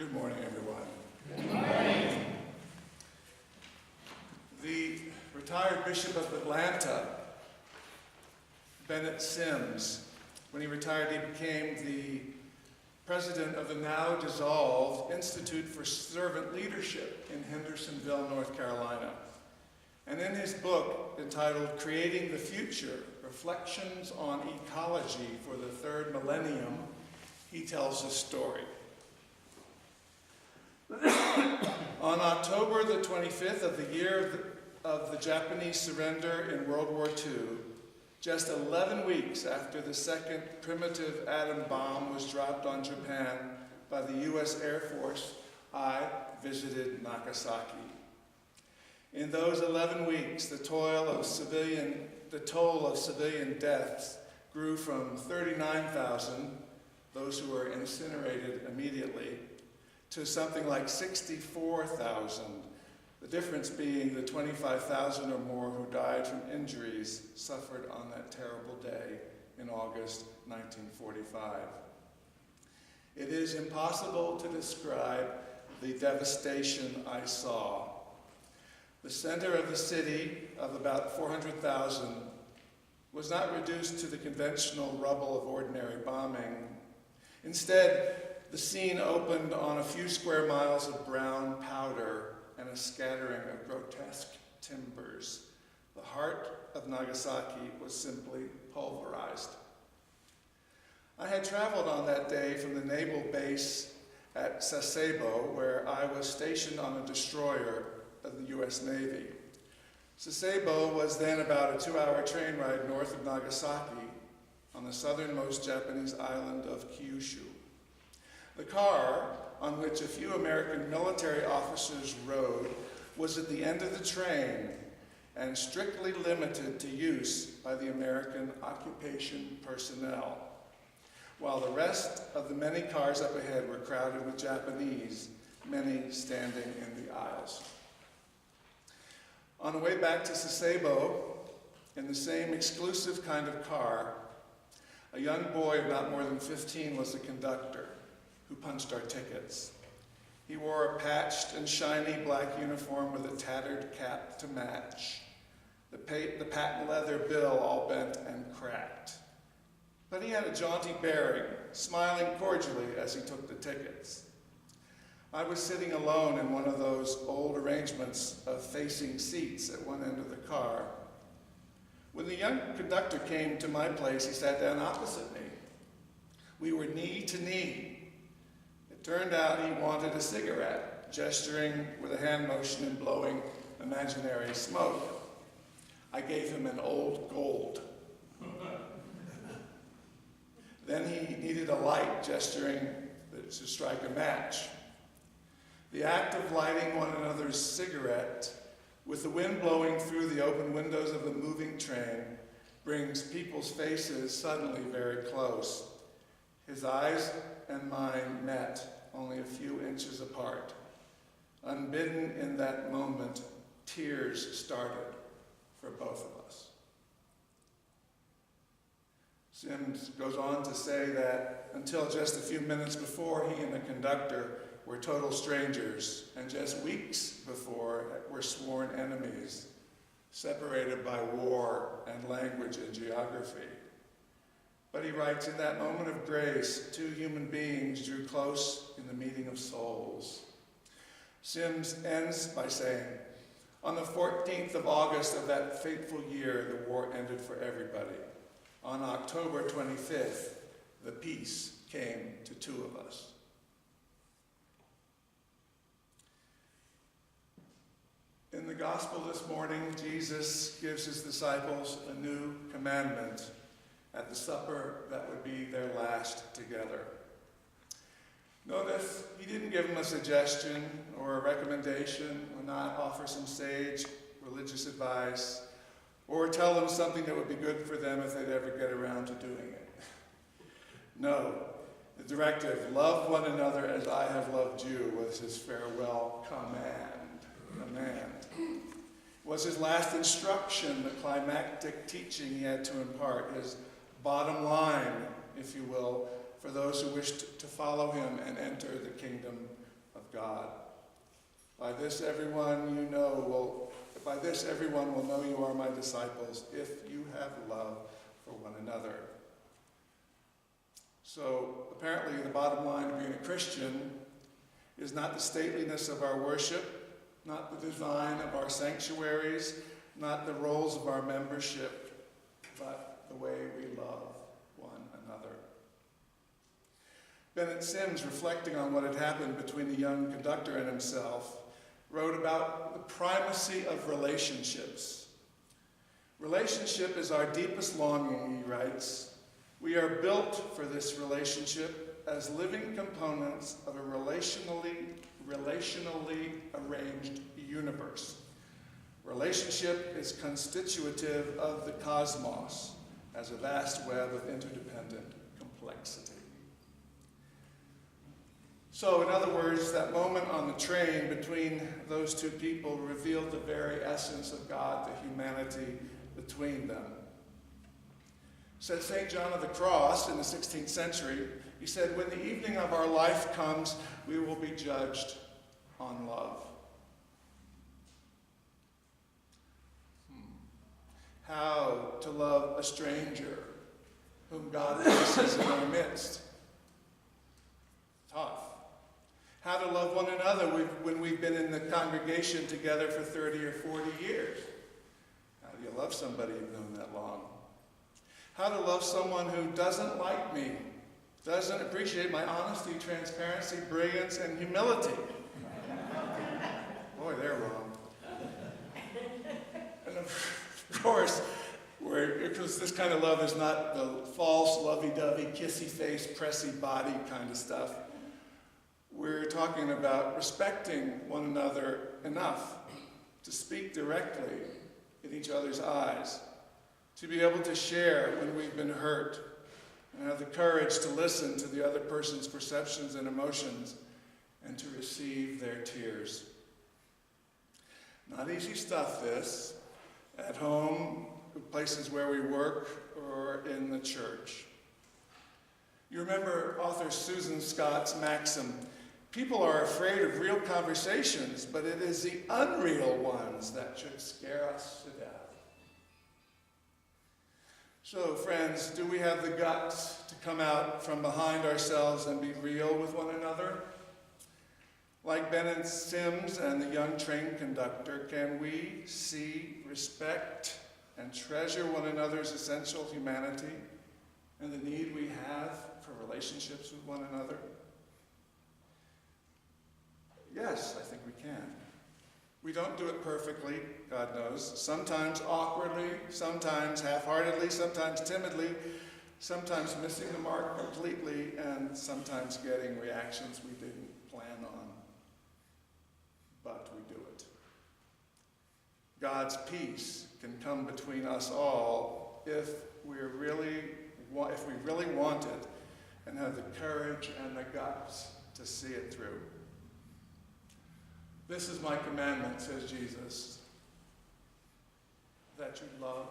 Good morning, everyone. Good morning. The retired Bishop of Atlanta, Bennett Sims, when he retired, he became the president of the now dissolved Institute for Servant Leadership in Hendersonville, North Carolina. And in his book entitled Creating the Future, Reflections on Ecology for the Third Millennium, he tells a story. On October the 25th of the year of the Japanese surrender in World War II, just 11 weeks after the second primitive atom bomb was dropped on Japan by the U.S. Air Force, I visited Nagasaki. In those 11 weeks, the toll of civilian deaths grew from 39,000, those who were incinerated immediately, to something like 64,000, the difference being the 25,000 or more who died from injuries suffered on that terrible day in August 1945. It is impossible to describe the devastation I saw. The center of the city, of about 400,000, was not reduced to the conventional rubble of ordinary bombing. Instead, the scene opened on a few square miles of brown powder and a scattering of grotesque timbers. The heart of Nagasaki was simply pulverized. I had traveled on that day from the naval base at Sasebo, where I was stationed on a destroyer of the U.S. Navy. Sasebo was then about a 2-hour train ride north of Nagasaki on the southernmost Japanese island of Kyushu. The car, on which a few American military officers rode, was at the end of the train and strictly limited to use by the American occupation personnel, while the rest of the many cars up ahead were crowded with Japanese, many standing in the aisles. On the way back to Sasebo, in the same exclusive kind of car, a young boy of not more than 15 was the conductor, who punched our tickets. He wore a patched and shiny black uniform with a tattered cap to match, the patent leather bill all bent and cracked. But he had a jaunty bearing, smiling cordially as he took the tickets. I was sitting alone in one of those old arrangements of facing seats at one end of the car. When the young conductor came to my place, he sat down opposite me. We were knee to knee. Turned out he wanted a cigarette, gesturing with a hand motion and blowing imaginary smoke. I gave him an old gold. Then he needed a light, gesturing to strike a match. The act of lighting one another's cigarette, with the wind blowing through the open windows of the moving train, brings people's faces suddenly very close. His eyes and mine met, only a few inches apart. Unbidden in that moment, tears started for both of us. Sims goes on to say that until just a few minutes before, he and the conductor were total strangers, and just weeks before were sworn enemies, separated by war and language and geography. But he writes, in that moment of grace, two human beings drew close in the meeting of souls. Sims ends by saying, on the 14th of August of that fateful year, the war ended for everybody. On October 25th, the peace came to two of us. In the gospel this morning, Jesus gives his disciples a new commandment at the supper that would be their last together. Notice he didn't give them a suggestion or a recommendation, or not offer some sage religious advice, or tell them something that would be good for them if they'd ever get around to doing it. No, the directive, love one another as I have loved you, was his farewell command. Was his last instruction, the climactic teaching he had to impart, his bottom line, if you will, for those who wished to follow him and enter the kingdom God. By this everyone will know you are my disciples, if you have love for one another. So apparently the bottom line of being a Christian is not the stateliness of our worship, not the design of our sanctuaries, not the roles of our membership, but the way we love one another. Bennett Sims, reflecting on what had happened between the young conductor and himself, wrote about the primacy of relationships. Relationship is our deepest longing, he writes. We are built for this relationship as living components of a relationally arranged universe. Relationship is constitutive of the cosmos as a vast web of interdependent complexity. So, in other words, that moment on the train between those two people revealed the very essence of God, the humanity between them. Said St. John of the Cross in the 16th century, he said, when the evening of our life comes, we will be judged on love. How to love a stranger whom God places in our midst. Tough. How to love one another when we've been in the congregation together for 30 or 40 years. How do you love somebody you've known that long? How to love someone who doesn't like me, doesn't appreciate my honesty, transparency, brilliance, and humility. Boy, they're wrong. And of course, because this kind of love is not the false, lovey-dovey, kissy-face, pressy body kind of stuff. We're talking about respecting one another enough to speak directly in each other's eyes, to be able to share when we've been hurt, and have the courage to listen to the other person's perceptions and emotions, and to receive their tears. Not easy stuff, this, at home, places where we work, or in the church. You remember author Susan Scott's maxim, people are afraid of real conversations, but it is the unreal ones that should scare us to death. So, friends, do we have the guts to come out from behind ourselves and be real with one another? Like Bennett Sims and the young train conductor, can we see, respect, and treasure one another's essential humanity and the need we have for relationships with one another? Yes, I think we can. We don't do it perfectly, God knows. Sometimes awkwardly, sometimes half-heartedly, sometimes timidly, sometimes missing the mark completely, and sometimes getting reactions we didn't plan on. But we do it. God's peace can come between us all if we really want it and have the courage and the guts to see it through. This is my commandment, says Jesus, that you love